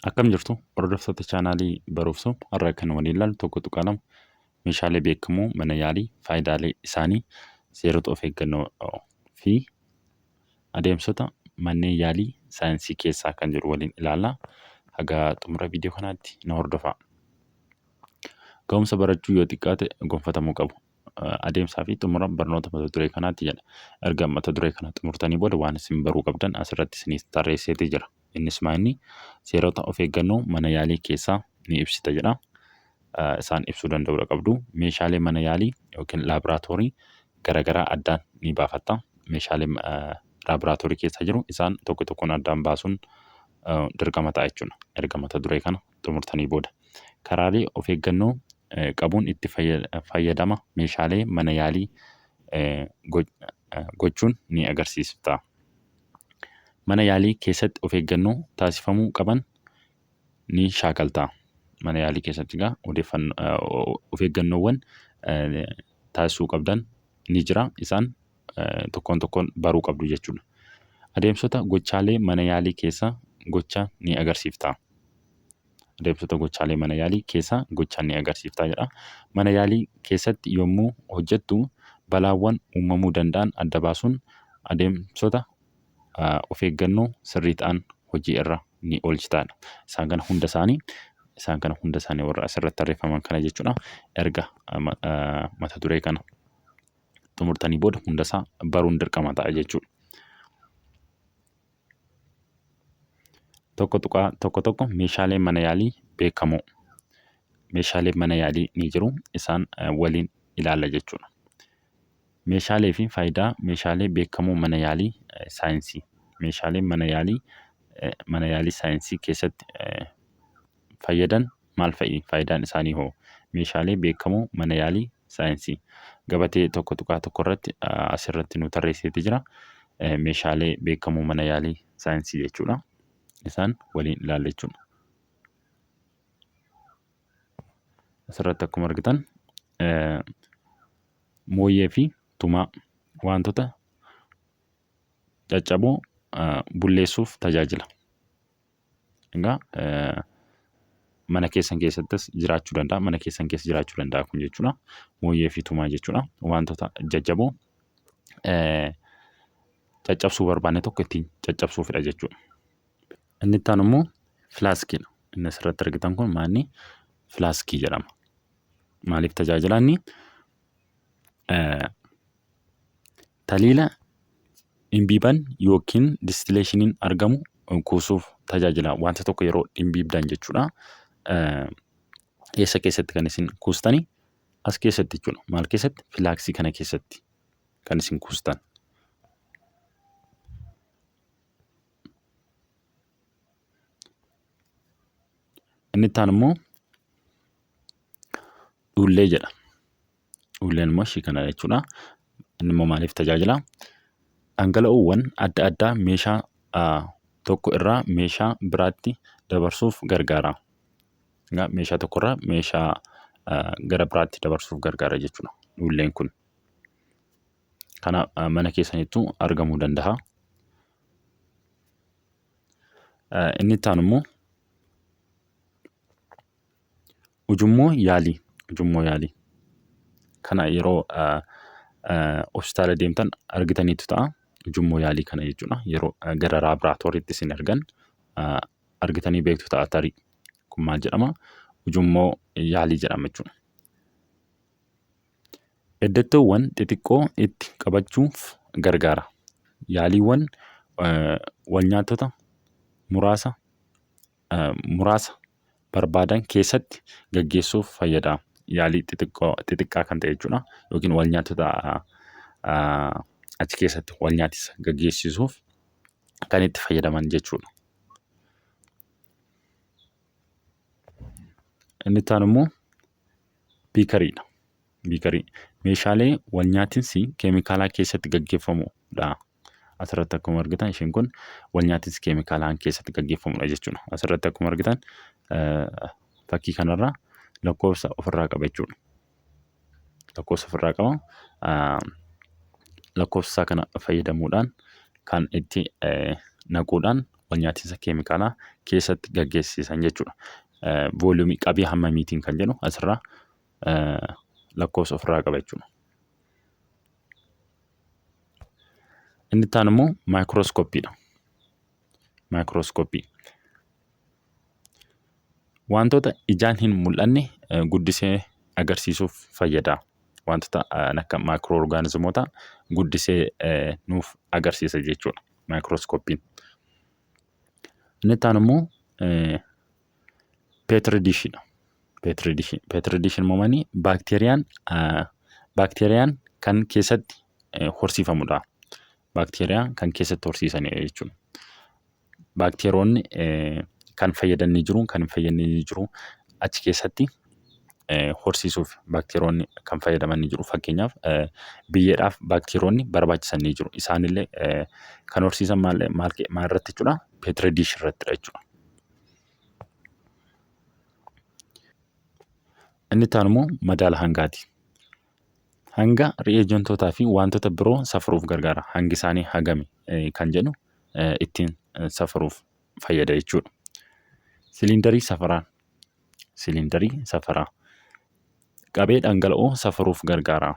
Akkam jirtu hordoftoota chaanaalii Barumsa har'a kan waliin ilaallu tokko tuqaa lama meeshaalee beekamoo mana yaalii faayidaalee isaanii seerota of eeggannoo fi adeemsota manneen yaalii saayinsii keessaa kan jiru waliin ilaalla. Haga xumura viidiyoo kanaatti na hordofaa. Ga'umsa barachuu yoo xiqqaate gonfatamuu qabu. Adeemsaa fi xumura barnoota mata duree kanaatti jedha. Erga mata duree kana xumurtanii booda waan isin baruu qabdan asirratti isiniif tarreesseetii jira. Innis maa'inni seerota of eeggannoo mana yaalii keessaa ni ibsita jedha. Isaan ibsuu danda'uudha qabdu. Meeshaalee mana yaalii yookiin laaboraatoorii garaagaraa addaan ni baafatta. Meeshaalee laaboraatoorii keessa jiru isaan tokko tokkoon addaan baasuun dirqama ta'a jechuudha. Erga mata duree kana xumurtanii booda. Karaalee of eeggannoo qabuun itti fayyadama meeshaalee mana yaalii gochuun ni agarsiifta. Mana yaalii keessatti of eeggannoo taasifamuu qaban ni shaakalta. Mana yaalii keessatti of eeggannoowwan taasisuu qabdan ni jira. Isaan tokkoon tokkoon baruu qabdu jechuudha. Adeemsota gochaalee mana yaalii keessa gocha ni agarsiifta. Adeemsota gochaalee mana yaalii keessa gocha ni agarsiifta jedha. Mana yaalii keessatti yommuu hojjettu balaawwan uumamuu danda'an adda baasuun adeemsota of eeggannoo sirrii ta'an hojii irra ni oolchitaadha. Isaan kana hunda isaanii warra asirratti tarreeffaman kana jechuudha. Erga mata duree kana xumurtanii booda hundasaa baruun dirqama ta'a jechuudha. Tokko meeshaalee mana yaalii beekamoo. Meeshaalee mana yaalii ni jiru. Isaan waliin ilaalla jechuudha. Meeshaalee fi faayidaa meeshaalee beekamoo mana yaalii saayinsii. Meeshaalee mana yaalii saayinsii keessatti fayyadan maal fa'i? Faayidaan isaanii hoo? Meeshaalee beekamoo mana yaalii saayinsii. Gabatee tokko irratti asirratti nu tarreesseetii jira. Meeshaalee beekamoo mana yaalii saayinsii jechuudha. Isaan waliin ilaalla jechuudha. Asirratti akkuma argitan mooyyee fi tumaa wantoota caccaboo bulleessuuf tajaajila. Egaa mana keessan keessattis jiraachuu danda'a. Mana keessan keessa jiraachuu danda'a kun jechuudha. Mooyyee fi tumaa jechuudha. Wantoota jajjaboo caccabsuu barbaanne tokko ittiin caccabsuufidha jechuudha. Inni itti aanu immoo filaaskiidha. Inni asirratti argitan kun maalni filaaskii jedhama. Maaliif tajaajila inni? Taliila dhimbiiban yookiin distileeshiniin argamu kuusuuf tajaajila. Wanta tokko yeroo dhimbiibdan jechuudha. Eessa keessatti kan isin kuustani? As keessatti jechuudha. Maal keessatti? Filaaksii kana keessatti kan isin kuustan. Inni itti aanu immoo dhullee jedha. Dhulleen immoo ishii kana jechuudha. Inni immoo maaliif tajaajila? Dhangala'oowwan adda addaa meeshaa tokko irraa meeshaa biraatti dabarsuuf gargaara. Meeshaa tokko irraa meeshaa gara biraatti dabarsuuf gargaara jechuudha. Dhulleen kun kana mana keessanittuu argamuu danda'a. Inni itti aanu immoo ujummoo yaalii. Ujummoo yaalii. Kana yeroo hospitaala deemtan argitaniitu ta'a. Ujummoo yaalii kana jechuudha. Yeroo gara laaboraatooriitti isin ergan argitanii beektu ta'a tarii. Kun maal jedhama? Ujummoo yaalii jedhama jechuudha. Eddattoowwan xixiqqoo itti qabachuuf gargaara. Yaaliiwwan walnyaattota muraasa barbaadan keessatti gaggeessuuf fayyada. Yaalii xixiqqaa kan ta'e jechuudha. Yookiin walnyaattota achi keessatti walnyaatisa gaggeessisuuf kan itti fayyadaman jechuudha. Inni itti aanu immoo biikariidha. Biikarii. Meeshaalee walnyaatinsi keemikaalaa keessatti gaggeeffamudha. Asirratti akkuma argitan isheen kun walnyaatinsi keemikaalaa keessatti gaggeeffamudha jechuudha. Asirratti akkuma argitan fakkii kanarraa lakkoofsa ofirraa qaba jechuudha. Lakkoofsa ofirraa qaba. Lakkoofsa kana fayyadamuudhaan kan itti naquudhaan walnyaatinsa keemikaalaa keessatti gaggeessisan jechuudha. Vooliyumii qabii hammamiitiin kan jedhu asirraa lakkoofsa ofirraa qaba jechuudha. Inni itti aanu immoo maayikirooskoppiidha. Maayikirooskoppii wantoota ijaan hin mul'anne guddisee agarsiisuuf fayyada. Wantoota akka maayikiroo-orgaanizimoota guddisee nuuf agarsiisa jechuudha maayikirooskoppiin. Inni itti aanu immoo peetri diishiidha. Peetri diishiin moomanii baakteeriyaan kan keessatti horsiifamudha. Baakteeriyaa kan keessatti horsiisanidha jechuudha. Baakteeroonni kan fayyadan ni jiru, kan hin fayyadne ni jiru. Achi keessatti horsiisuuf baakteeroonni kan fayyadaman ni jiru. Fakkeenyaaf biyyeedhaaf baakteeroonni barbaachisan ni jiru. Isaanillee kan horsiisan maal irratti jechuudha? Peetri diish irrattidha jechuudha. Inni itti aanu immoo madaala hangaati. Hanga re'eejentootaa fi wantoota biroo safaruuf gargaara. Hangi isaanii hagami kan jedhu ittiin safaruuf fayyada jechuudha. Siliindarii safaraa. Qabee dhangala'oo safaruuf gargaara.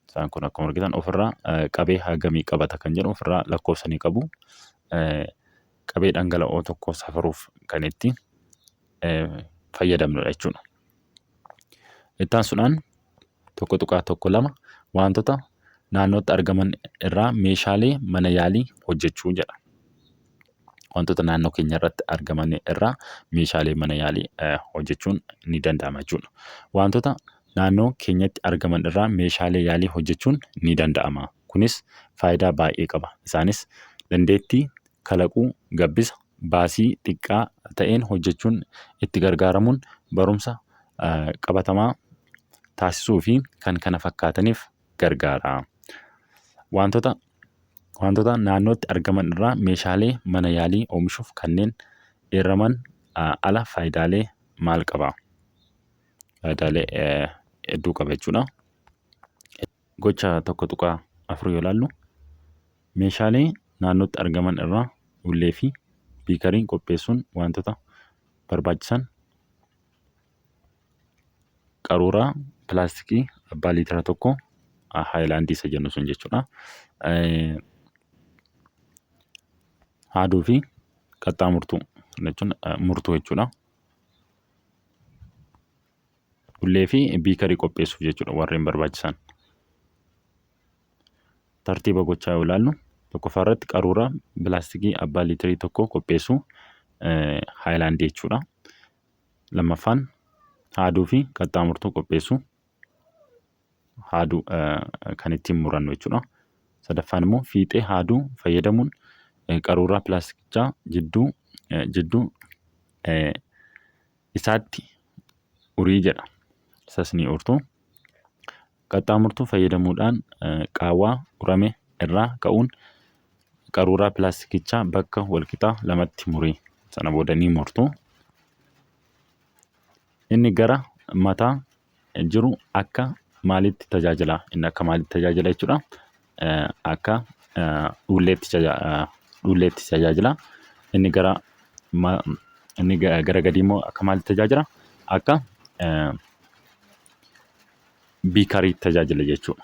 Isaan kun akkuma argitan ofirraa qabee hagamii qabata kan jedhu ofirraa lakkoofsa ni qabu. Qabee dhangala'oo tokko safaruuf kan itti fayyadamnudha jechuudha. Itti aansuudhaan tokko tuqaa tokko lama wantoota naannootti argaman irraa meeshaalee mana yaalii hojjechuu jedha. Wantoota naannoo keenya irratti argaman irraa meeshaalee mana yaalii hojjechuun ni danda'ama jechuudha. Wantoota naannoo keenyatti argaman irraa meeshaalee yaalii hojjechuun ni danda'ama. Kunis faayidaa baay'ee qaba. Isaanis dandeettii kalaquu, gabbisa, baasii xiqqaa ta'een hojjechuun itti gargaaramuun barumsa qabatamaa taasisuu fi kan kana fakkaataniif gargaara. Wantoota naannootti argaman irraa meeshaalee mana yaalii oomishuuf kanneen eeraman ala faayidaalee maal qaba? Faayidaalee hedduu qaba jechuudha. Gocha tokko tuqaa afur yoo ilaallu meeshaalee naannootti argaman irraa ullee fi biikarii qopheessuun wantoota barbaachisan qaruuraa pilaastikii abbaa liitira tokko haayilaandii isa jennu sun jechuudha. Haaduu fi qaxxaamurtuu jechuun murtuu jechuudha. Ullee fi biikarii qopheessuuf jechuudha warreen barbaachisan. Tartiiba gochaa yoo ilaallu tokkoffaa irratti qaruuraa pilaastikii abbaa liitirii tokko qopheessuu haayilaandii jechuudha. Lammaffaan haaduu fi qaxxaamurtuu qopheessuu haaduu kan ittiin murannu jechuudha. Sadaffaan immoo fiixee haaduu fayyadamuun qaruuraa pilaastikichaa jidduu isaatti urii jedha. Isas ni urtu. Qaxxaamurtuu fayyadamuudhaan qaawwaa urame irraa ka'uun qaruuraa pilaastikichaa bakka walqixaa lamatti murii sana booda ni murtu. Inni gara mataa jiru akka maalitti tajaajila? Inni akka maalitti tajaajila jechuudha? Akka ulleetti tajaajila. Inni gara gadii immoo akka maalitti tajaajila? Akka biikariitti tajaajila jechuudha.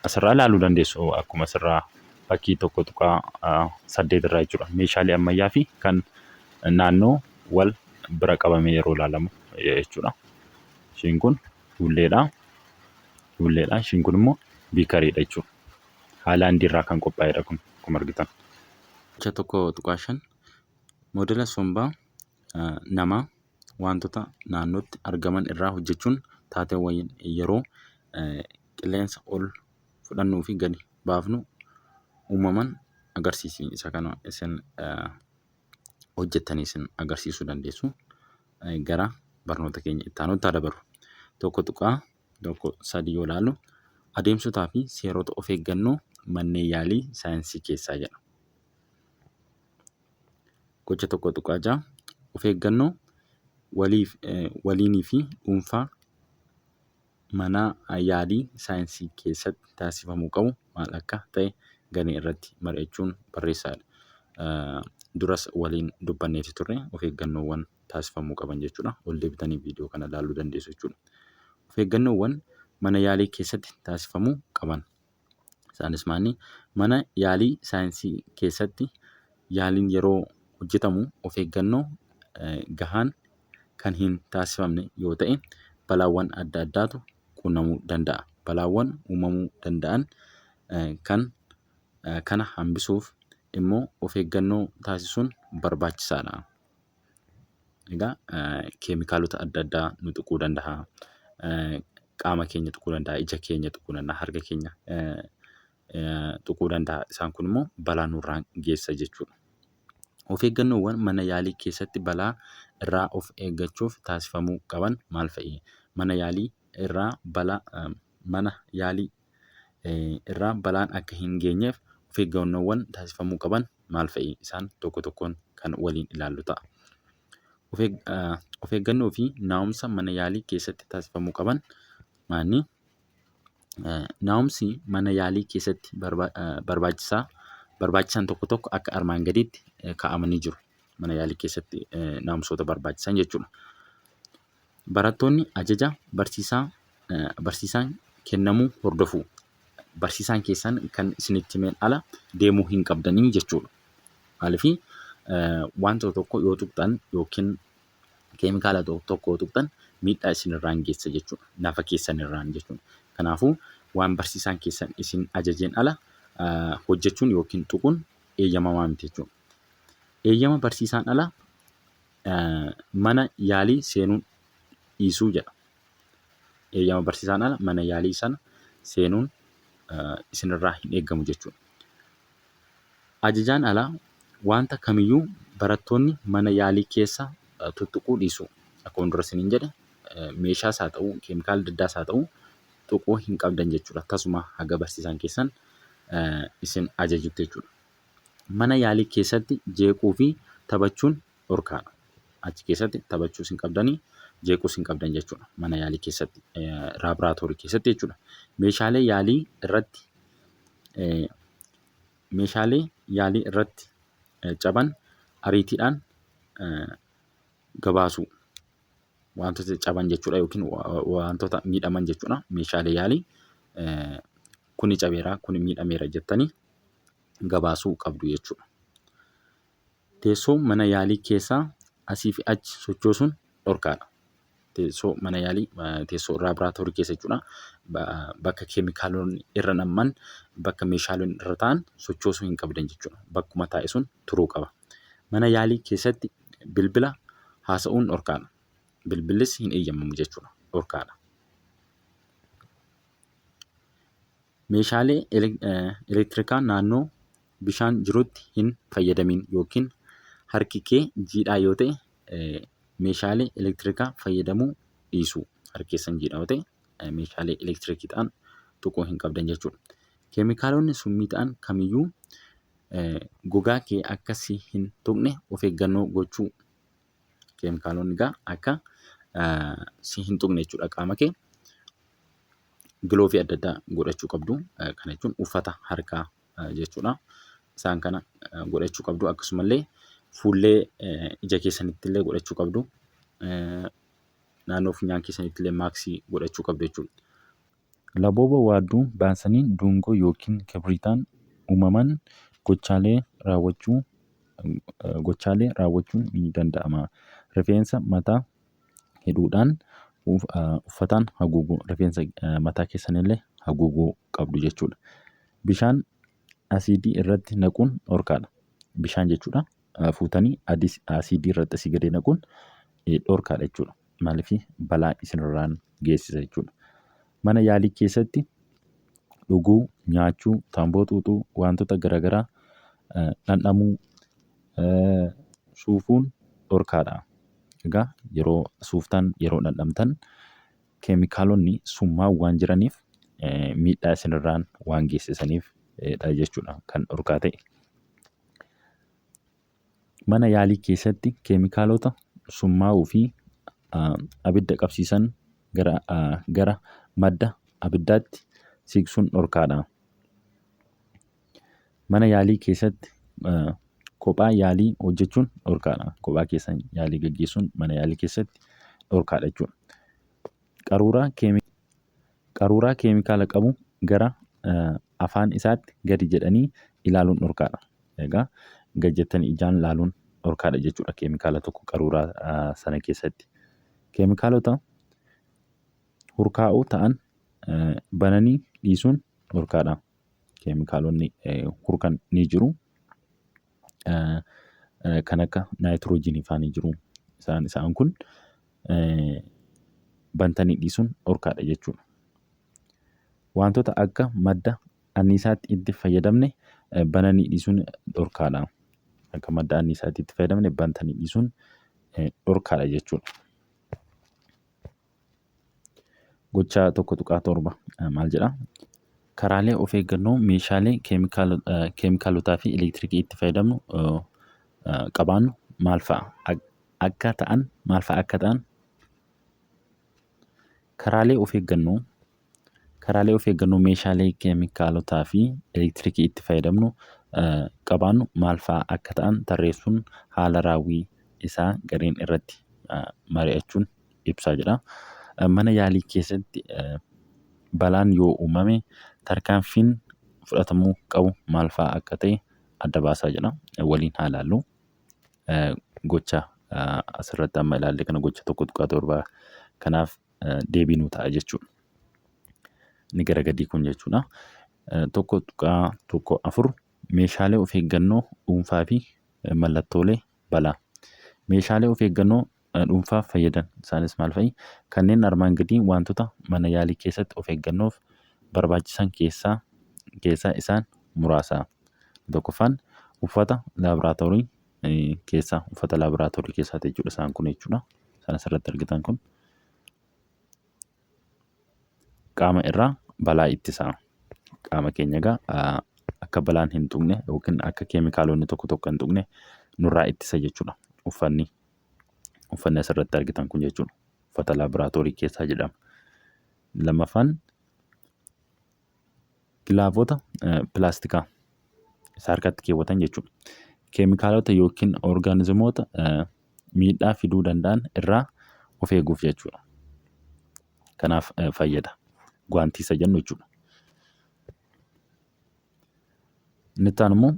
Asirraa ilaaluu dandeessu akkuma asirraa fakkii tokko tuqaa 8 irraa jechuudha. Meeshaalee ammayyaa fi kan naannoo wal bira qabamee yeroo ilaalamu jechuudha. Ishiin kun ulleedha. Ishiin kun immoo biikariidha jechuudha. Haayilaandii irraa kan qophaa'edha kun akkuma argitan. Gocha tokko tuqaa 5 moodela sombaa namaa wantoota naannootti argaman irraa hojjechuun taateewwan yeroo qilleensa ol fudhannuu fi gadi baafnu uumaman agarsiisi. Isa kana isin hojjettanii isin agarsiisuu dandeessu. Gara barnoota keenya itti aanutti dabarru. Tokko tuqaa 3 yoo ilaallu adeemsotaa fi seerota of eeggannoo manneen yaalii saayinsii keessaa jedha. Gocha tokko tuqaa 6 of eeggannoo waliinii fi dhuunfaa mana yaalii saayinsii keessatti taasifamuu qabu maal akka ta'e ganii irratti mari'achuun barreessaadha. duras waliin dubbanneeti turre of eeggannoowwan taasifamuu qaban jechuudha. Ol deebitanii viidiyoo kana ilaaluu dandeessu jechuudha. Of eeggannoowwan mana yaalii keessatti taasifamuu qaban. Isaanis maali? Mana yaalii saayinsii keessatti yaaliin yeroo hojjetamu of eeggannoo gahaan kan hin taasifamne yoo ta'e balaawwan adda addaatu quunnamuu danda'a. Balaawwan uumamuu danda'an kana hambisuuf immoo of eeggannoo taasisuun barbaachisaadha. Egaa keemikaalota adda addaa nu tuquu danda'a. Qaama keenya tuquu danda'a, ija keenya tuquu danda'a, harka keenya tuquu danda'a. Isaan kun immoo balaa nurraan geessa jechuudha. Of eeggannoowwan mana yaalii keessatti balaa irraa of eeggachuuf taasifamuu qaban maal fa'i? Mana yaalii irraa balaan akka hin geenyeef of eeggannoowwan taasifamuu qaban maal fa'i? Isaan tokko tokkoon kan waliin ilaallu ta'a. Of eeggannoo fi naa'umsa mana yaalii keessatti taasifamuu qaban maali? Naa'umsi mana yaalii keessatti barbaachisan tokko tokko akka armaan gadiitti kaa'amanii jiru. Mana yaalii keessatti naa'umsoota barbaachisan jechuudha. Barattoonni ajaja barsiisaan kennamuu hordofuu. Barsiisaan keessan kan isinitti himeen ala deemuu hin qabdanii jechuudha. Maaliif wanta tokko yoo tuqxan yookiin keemikaala tokko yoo tuqxan miidhaa isinirraan geessa jechuudha. Nafa keessanirraan jechuudha. Kanaafuu waan barsiisaan keessan isin ajajeen ala hojjechuun yookiin tuquun eeyyamamaa miti jechuudha. Eeyyama barsiisaan ala mana yaalii seenuun dhiisuu jedha. Eeyyama barsiisaan ala mana yaalii sana seenuun isinirraa hin eeggamu jechuudha. Ajajaan alaa wanta kamiyyuu barattoonni mana yaalii keessa tuttuquu dhiisu. Akkuma dura isiniin jedhe meeshaas haa ta'uu, keemikaala adda addaas haa ta'uu tuquu hin qabdan jechuudha. Akkasuma haga barsiisaan keessan isin ajajutti jechuudha. Mana yaalii keessatti jeequu fi taphachuun dhorkaadha. Achi keessatti taphachuus hin qabdanii, jeequus hin qabdan jechuudha. Mana yaalii keessatti, laaboraatoorii keessatti jechuudha. Meeshaalee yaalii irratti caban ariitiidhaan gabaasuu. Wantoota caban jechuudha yookiin wantoota miidhaman jechuudha. Meeshaalee yaalii kuni cabeera, kuni miidhameera jettanii gabaasuu qabdu jechuudha. Teessoo mana yaalii keessaa asii fi achi sochoosuun dhorkaadha. Teessoo mana yaalii, teessoo laaboraatoorii keessa jechuudha. Bakka keemikaalonni irra nam'an, bakka meeshaaleen irra taa'an sochoosuu hin qabdan jechuudha. Bakkuma taa'e sun turuu qaba. Mana yaalii keessatti bilbila haasa'uun dhorkaadha. Bilbillis hin eeyyamamu jechuudha. Dhorkaadha. Meeshaalee elektirikaa naannoo bishaan jirutti hin fayyadamin yookiin harki kee jiidhaa yoo ta'e meeshaalee elektirikaa fayyadamuu dhiisuu. Harki keessan jiidhaa yoo ta'e meeshaalee elektirikiidhaan tuquu hin qabdan jechuudha. Keemikaalonni summii ta'an kamiyyuu gogaa kee akka si hin tuqne of eeggannoo gochuu. Keemikaalonni akka si hin tuqne jechuudha qaama kee. Giloofii adda addaa godhachuu qabdu. Kana jechuun uffata harkaa jechuudha. Isaan kana godhachuu qabdu. Akkasumallee fuullee ija keessanitti illee godhachuu qabdu. Naannoo funyaan keessanitti illee maaksii godhachuu qabdu jechuudha. Labooba waadduu baasanii dungoo yookiin kibriitaan uumaman gochaalee raawwachuun ni danda'ama. Rifeensa mataa hidhuudhaan uffataan haguuguu. Rifeensa mataa keessanillee haguuguu qabdu jechuudha. Bishaan asiidii irratti naquun dhorkaadha. Bishaan jechuudha. Fuutanii asiidii irratti asii gadee naquun dhorkaadha jechuudha. Maaliif balaa isinirraan geessisa jechuudha. Mana yaalii keessatti dhuguu, nyaachuu, tamboo xuuxuu, wantoota garaagaraa dhandhamuu, suufuun dhorkaadha. Egaa yeroo suuftan, yeroo dhandhamtan keemikaalonni summaa waan jiraniif miidhaa isinirraan waan geessisaniif jechuudha kan dhorkaa ta'e. Mana yaalii keessatti keemikaalota summaa'uu fi abidda qabsiisan gara madda abiddaatti siqsuun dhorkaadha. Mana yaalii keessatti kophaa yaalii hojjechuun dhorkaadha. Kophaa keessan yaalii gaggeessuun mana yaalii keessatti dhorkaadha jechuudha. Qaruuraa keemikaala qabu gara afaan isaatti gadi jedhanii ilaaluun dhorkaadha. Egaa gad jettanii ijaan ilaaluun dhorkaadha jechuudha keemikaala tokko qaruuraa sana keessatti. Keemikaalota hurkaa'uu ta'an bananii dhiisuun dhorkaadha. Keemikaalonni hurkan ni jiru. Kan akka naayitiroojiinii fa'aa ni jiru. Isaan kun bantanii dhiisuun dhorkaadha jechuudha. Wantoota akka madda anniisaatti itti fayyadamne bananii dhiisuun dhorkaadha. Akka madda anniisaatti itti fayyadamne bantanii dhiisuun dhorkaadha jechuudha. Gochaa 1.7 maal jedhaa? Karaalee of eeggannoo meeshaalee keemikaalotaa fi elektiriikii itti fayyadamnu qabaannu maal fa'a akka ta'an karaalee of eeggannoo meeshaalee keemikaalotaa fi elektiriikii itti fayyadamnu qabaannu maal fa'a akka ta'an tarreessuun haala raawwii isaa gareen irratti mari'achuun ibsaa jedha. Mana yaalii keessatti balaan yoo uumame tarkaanfiin fudhatamuu qabu maal fa'a akka ta'e adda baasaa jedha. Waliin haa ilaallu. Gocha asirratti amma ilaalle kana gocha 1.7 kanaaf deebii nuu ta'a jechuudha. Inni gara gadii kun jechuudha. 1.4 meeshaalee of eeggannoo dhuunfaa fi mallattoolee balaa. Meeshaalee of eeggannoo dhuunfaaf fayyadan isaanis maal fa'i? Kanneen armaan gadii wantoota mana yaalii keessatti of eeggannoof barbaachisan keessaa isaan muraasa. Tokkoffaan uffata laaboraatoorii keessaati jechuudha isaan kun jechuudha. Isaan asirratti argitan kun qaama irraa balaa ittisa. Qaama keenya egaa akka balaan hin tuqne yookiin akka keemikaalonni tokko hin tuqne nurraa ittisa jechuudha. Uffanni asirratti argitan kun jechuudha. Uffata laaboraatoorii keessaa jedhama. Lammaffaan gilaavoota pilaastikaa isa harkatti keewwatan jechuudha. Keemikaalota yookiin orgaanizimoota miidhaa fiduu danda'an irraa of eeguuf jechuudha. Kanaaf fayyada. Gwaantii isa jennu jechuudha. Inni itti aanu immoo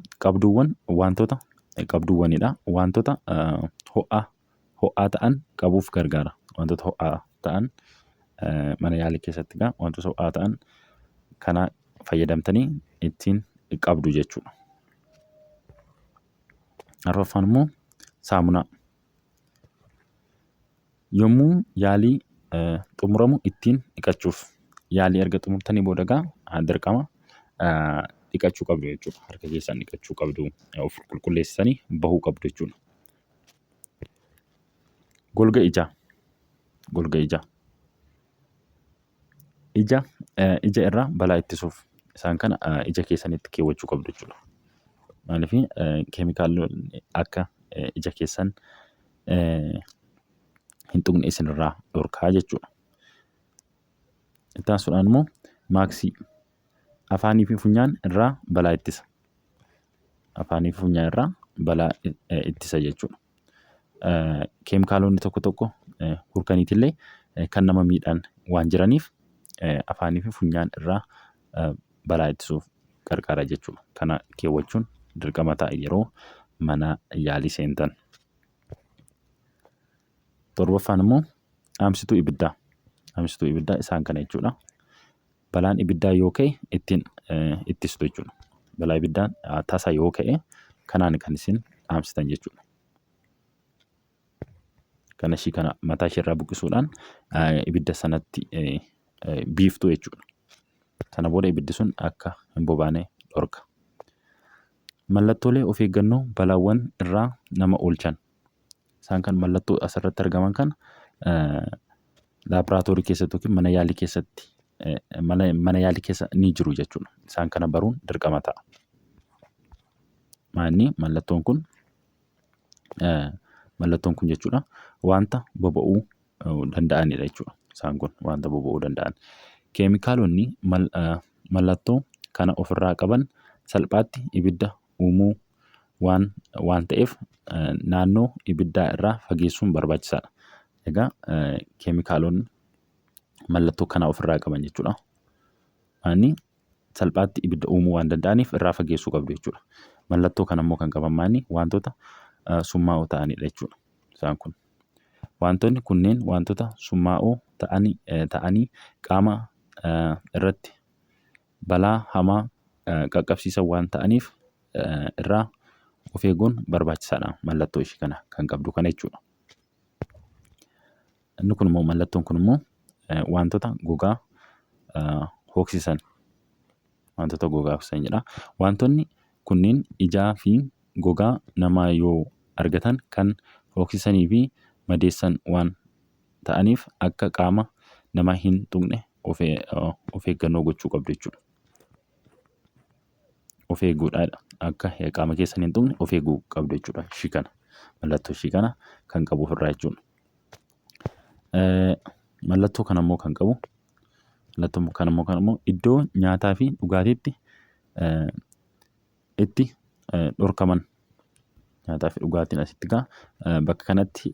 qabduuwwanidha. Wantoota ho'aa ta'an qabuuf gargaara. Wantoota ho'aa ta'an mana yaalii keessatti wantoota ho'aa ta'an kana fayyadamtanii ittiin qabdu jechuudha. Arfaffaan immoo saamunaa. Yommuu yaalii xumuramu ittiin dhiqachuuf. Yaalii erga xumurtanii booda dirqama dhiqachuu qabdu jechuudha. Harka keessan dhiqachuu qabdu. Of qulqulleessanii bahuu qabdu jechuudha. Golga ijaa. Ija irraa balaa ittisuuf isaan kana ija keessanitti keewwachuu qabdu jechuudha. Maaliif keemikaalonni akka ija keessan hin tuqne isinirraa dhorkaa jechuudha. Itti aansuudhaan immoo maaksii afaanii fi funyaan irraa balaa ittisa. Afaanii fi funyaan irraa balaa ittisa jechuudha. Keemikaalonni tokko hurkaniitillee kan nama miidhan waan jiraniif afaanii fi funyaan irraa balaa ittisuuf gargaara jechuudha. Kana keewwachuun dirqama ta'a yeroo mana yaalii seentan. Torbaffaan immoo dhaamsituu ibiddaa. Dhaamsituu ibiddaa isaan kana jechuudha. Balaan ibiddaa yoo ka'e ittiin ittistu jechuudha. Balaa ibiddaan tasa yoo ka'e kanaan kan isin dhaamsitan jechuudha. Kana mataa isheerraa buqqisuudhaan ibidda sanatti biiftuu jechuudha. Sana booda ibiddi sun akka hin bobaane dhorka. Mallattoolee of eeggannoo balaawwan irraa nama oolchan. Isaan kan mallattoo asirratti argaman kan laaboraatoorii keessatti yookiin mana yaalii keessatti mana yaalii keessa ni jiru jechuudha. Isaan kana baruun dirqama ta'a. Mallattoon kun jechuudha wanta boba'uu danda'anidha jechuudha. Isaan kun wanta boba'uu danda'an. Keemikaalonni mallattoo kana ofirraa qaban salphaatti ibidda uumuu waan ta'eef naannoo ibiddaa irraa fageessuun barbaachisaadha. Egaa keemikaalonni mallattoo kana ofirraa qaban jechuudha. Maanni salphaatti ibidda uumuu waan danda'aniif irraa fageessuu qabdu jechuudha. Mallattoo kana immoo kan qaban maanni wantoota summaa'oo ta'anidha jechuudha. Isaan kun wantoonni kunneen wantoota summaa'oo ta'anii qaama irratti balaa hamaa qaqqabsiisan waan ta'aniif irraa of eeguun barbaachisaadha. Mallattoo ishii kana kan qabdu kana jechuudha. Inni kun immoo mallattoon kun immoo wantoota gogaa hooksisan jedha. Wantoonni kunneen ijaa fi gogaa namaa yoo argatan kan hooksisanii fi madeessan waan ta'aniif akka qaama namaa hin tuqne of eeggannoo gochuu qabdu jechuudha. Of eeguudhaadha. Akka qaama keessan hin tuqne of eeguu qabdu jechuudha. Ishii kana mallattoo ishii kana kan qabu ofirraa jechuudha. Mallattoo kana immoo kan qabu iddoo nyaataa fi dhugaatiitti itti dhorkaman nyaataa fi dhugaatiin asitti bakka kanatti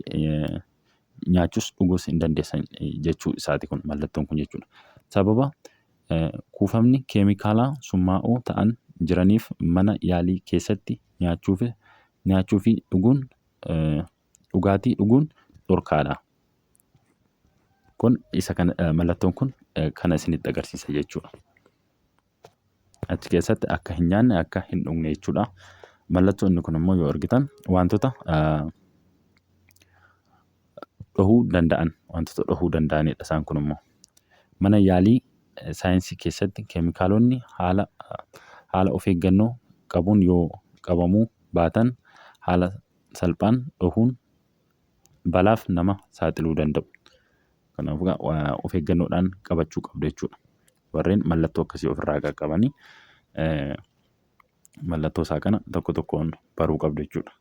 nyaachuus dhuguus hin dandeessan jechuu isaati kun mallattoon kun jechuudha. Sababa kuufamni keemikaalaa summaa'oo ta'an jiraniif mana yaalii keessatti nyaachuu fi dhugaatii dhuguun dhorkaadha. Kun isa kana mallattoon kun kana isinitti agarsiisa jechuudha. Achi keessatti akka hin nyaanne akka hin dhugne jechuudha. Mallattoon inni kun immoo yoo argitan wantoota dhahuu danda'anidha. Isaan kun immoo mana yaalii saayinsii keessatti keemikaalonni haala of eeggannoo qabuun yoo qabamuu baatan haala salphaan dhahuun balaaf nama saaxiluu danda'u. Kanaafuu of eeggannoodhaan qabachuu qabdu jechuudha. Warreen mallattoo akkasii ofirraa qaqqabanii mallattoo isaa kana tokko tokkoon baruu qabdu jechuudha.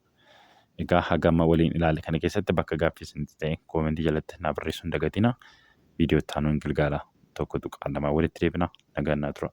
Egaa hagama waliin ilaale kana keessatti bakka gaaffii isinitti ta'e koomentii jalatti naa barreessuu hin dagatinaa. Viidiyoo itti aanuun Gilgaalaa tokko tuqaa lamaa walitti deebina. Nagaan naa tura.